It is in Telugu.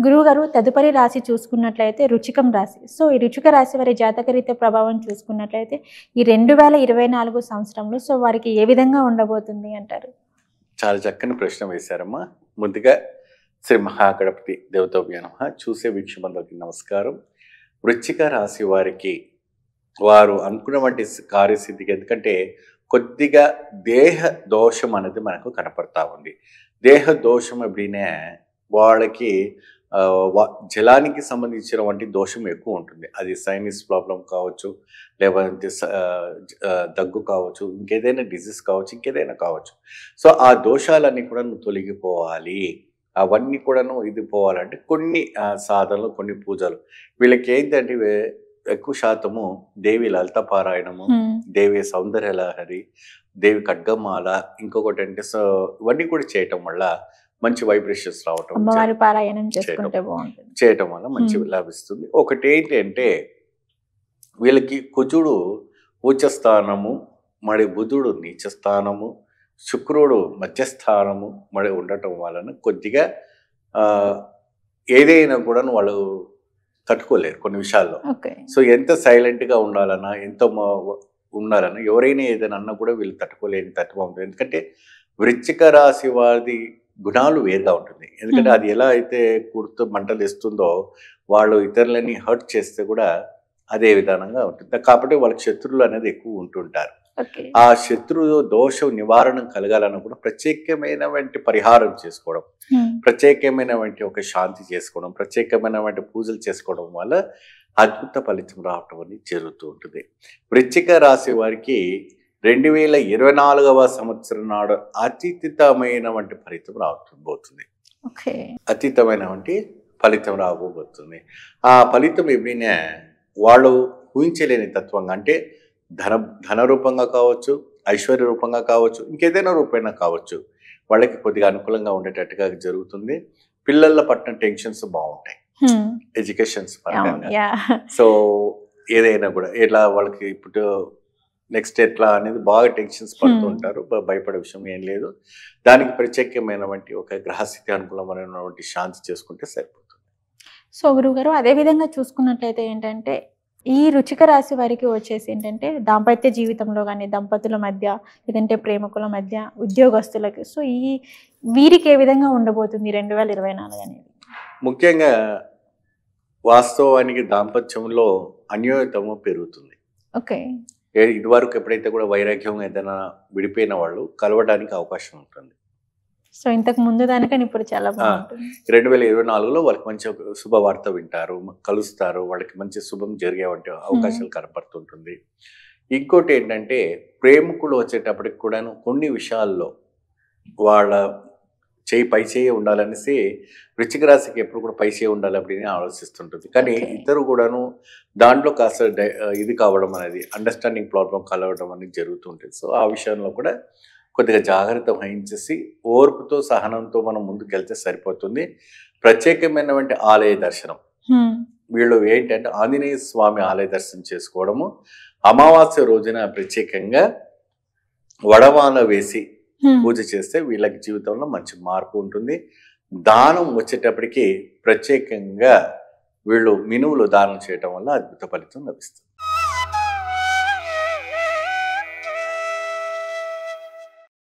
గురువుగారు తదుపరి రాశి చూసుకున్నట్లయితే రుచికం రాశి. సో, ఈ రుచిక రాశి వారి జాతకరీత్యా ప్రభావం చూసుకున్నట్లయితే ఈ 2024 సంవత్సరంలో సో, వారికి ఏ విధంగా ఉండబోతుంది అంటారు? చాలా చక్కని ప్రశ్న వేశారమ్మా. ముందుగా శ్రీ మహాగణపతి దేవతాభ్యో నమః. చూసే వీక్షకులందరికీ నమస్కారం. వృశ్చిక రాశి వారికి వారు అనుకున్నటువంటి కార్యసిద్ధికి, ఎందుకంటే కొద్దిగా దేహ దోషం అనేది మనకు కనపడతా ఉంది. దేహ దోషం ఎప్పుడైనా వాళ్ళకి జలానికి సంబంధించినటువంటి దోషం ఎక్కువ ఉంటుంది. అది సైనస్ ప్రాబ్లం కావచ్చు, లేకపోతే దగ్గు కావచ్చు, ఇంకేదైనా డిజీజ్ కావచ్చు, ఇంకేదైనా కావచ్చు. సో ఆ దోషాలన్నీ కూడా తొలగిపోవాలి, అవన్నీ కూడాను ఇది పోవాలంటే కొన్ని సాధనలు, కొన్ని పూజలు. వీళ్ళకి ఏంటంటే ఎక్కువ శాతము దేవి లలిత పారాయణము, దేవి సౌందర్య లహరి, దేవి ఖడ్గమాల, ఇంకొకటి అంటే ఇవన్నీ కూడా చేయటం వల్ల మంచి వైబ్రేషన్స్ రావటం, చేయటం వల్ల మంచి లభిస్తుంది. ఒకటి ఏంటంటే వీళ్ళకి కుజుడు ఉచ్చస్థానము, మరి బుధుడు నీచస్థానము, శుక్రుడు మధ్యస్థానము మరి ఉండటం వలన కొద్దిగా ఏదైనా కూడా వాళ్ళు తట్టుకోలేరు కొన్ని విషయాల్లో. సో ఎంత సైలెంట్గా ఉండాలన్నా, ఎంత ఉండాలన్నా, ఎవరైనా ఏదైనా అన్నా కూడా వీళ్ళు తట్టుకోలేని తత్వం ఉంటుంది. ఎందుకంటే వృశ్చిక రాశి వారి గుణాలు వేరుగా ఉంటుంది. ఎందుకంటే అది ఎలా అయితే కుర్తూ మంటలు ఇస్తుందో, వాళ్ళు ఇతరులని హర్ట్ చేస్తే కూడా అదే విధానంగా ఉంటుంది. కాబట్టి వాళ్ళకి శత్రువులు అనేది ఎక్కువ ఉంటుంటారు. ఆ శత్రు దోష నివారణ కలగాలన్నప్పుడు ప్రత్యేకమైనటువంటి పరిహారం చేసుకోవడం, ప్రత్యేకమైనటువంటి ఒక శాంతి చేసుకోవడం, ప్రత్యేకమైనటువంటి పూజలు చేసుకోవడం వల్ల అద్భుత ఫలితం రావటం అనేది జరుగుతూ ఉంటుంది. వృశ్చిక రాశి వారికి 2024వ సంవత్సరం నాడు అతీతమైనటువంటి ఫలితం రాబోతుంది. అతీతమైనటువంటి ఫలితం రాబోతుంది. ఆ ఫలితం ఎప్పుడైనా వాళ్ళు ఊహించలేని తత్వంగా, అంటే ధన రూపంగా కావచ్చు, ఐశ్వర్య రూపంగా కావచ్చు, ఇంకేదైనా రూపంగా కావచ్చు, వాళ్ళకి కొద్దిగా అనుకూలంగా ఉండేటట్టుగా జరుగుతుంది. పిల్లల పట్ల టెన్షన్స్ బాగుంటాయి, ఎడ్యుకేషన్స్ పరంగా. సో ఏదైనా కూడా ఎలా వాళ్ళకి ఇప్పుడు నెక్స్ట్ ఎట్లా అనేది బాగా టెన్షన్స్ పడుతూ ఉంటారు. భయపడే విషయం ఏం లేదు. దానికి ప్రత్యేకమైనటువంటి ఒక గ్రహస్థితి అనుకూలమైనటువంటి శాంతి చేసుకుంటే సరిపోతుంది. సో గురువుగారు, అదేవిధంగా చూసుకున్నట్లయితే ఏంటంటే ఈ రుచిక రాశి వారికి వచ్చేసి ఏంటంటే దాంపత్య జీవితంలో కానీ, దంపతుల మధ్య, లేదంటే ప్రేమికుల మధ్య, ఉద్యోగస్తులకు, సో వీరికి ఏ విధంగా ఉండబోతుంది 2024 అనేది? ముఖ్యంగా వాస్తవానికి దాంపత్యంలో అన్యోన్యతము పెరుగుతుంది. ఇదివరకు ఎప్పుడైతే కూడా వైరాగ్యం ఏదైనా విడిపోయిన వాళ్ళు కలవడానికి అవకాశం ఉంటుంది. సో ఇంతకు ముందు దానికని ఇప్పుడు చాలా బాగుంటుంది. 2024లో వాళ్ళకి మంచి శుభవార్త వింటారు, కలుస్తారు, వాళ్ళకి మంచి శుభం జరిగే అవకాశాలు కనపడుతుంటుంది. ఇంకోటి ఏంటంటే ప్రేమికులు వచ్చేటప్పటికి కూడాను కొన్ని విషయాల్లో వాళ్ళ పై చేయి ఉండాలనేసి వృశ్చిక రాశికి ఎప్పుడు కూడా పై చేయి ఉండాలి அப்படின்னு ఆలోచిస్తుంటుంది. కానీ ఇద్దరు కూడాను దాంట్లో కాస్త ఇది కావడం అనేది, అండర్స్టాండింగ్ ప్రాబ్లం కలవడం అనేది జరుగుతుంటుంది. సో ఆ విషయంలో కూడా కొద్దిగా జాగ్రత్త వహించేసి ఓర్పుతో సహనంతో మనం ముందుకు వెళ్తే సరిపోతుంది. ప్రత్యేకమైనటువంటి ఆలయ దర్శనం, వీళ్ళు ఏంటంటే ఆంజనేయ స్వామి ఆలయ దర్శనం చేసుకోవడము, అమావాస్య రోజున ప్రత్యేకంగా వడమాల వేసి పూజ చేస్తే వీళ్ళకి జీవితంలో మంచి మార్పు ఉంటుంది. దానం వచ్చేటప్పటికి ప్రత్యేకంగా వీళ్ళు మినువులు దానం చేయటం వల్ల అద్భుత ఫలితం లభిస్తుంది.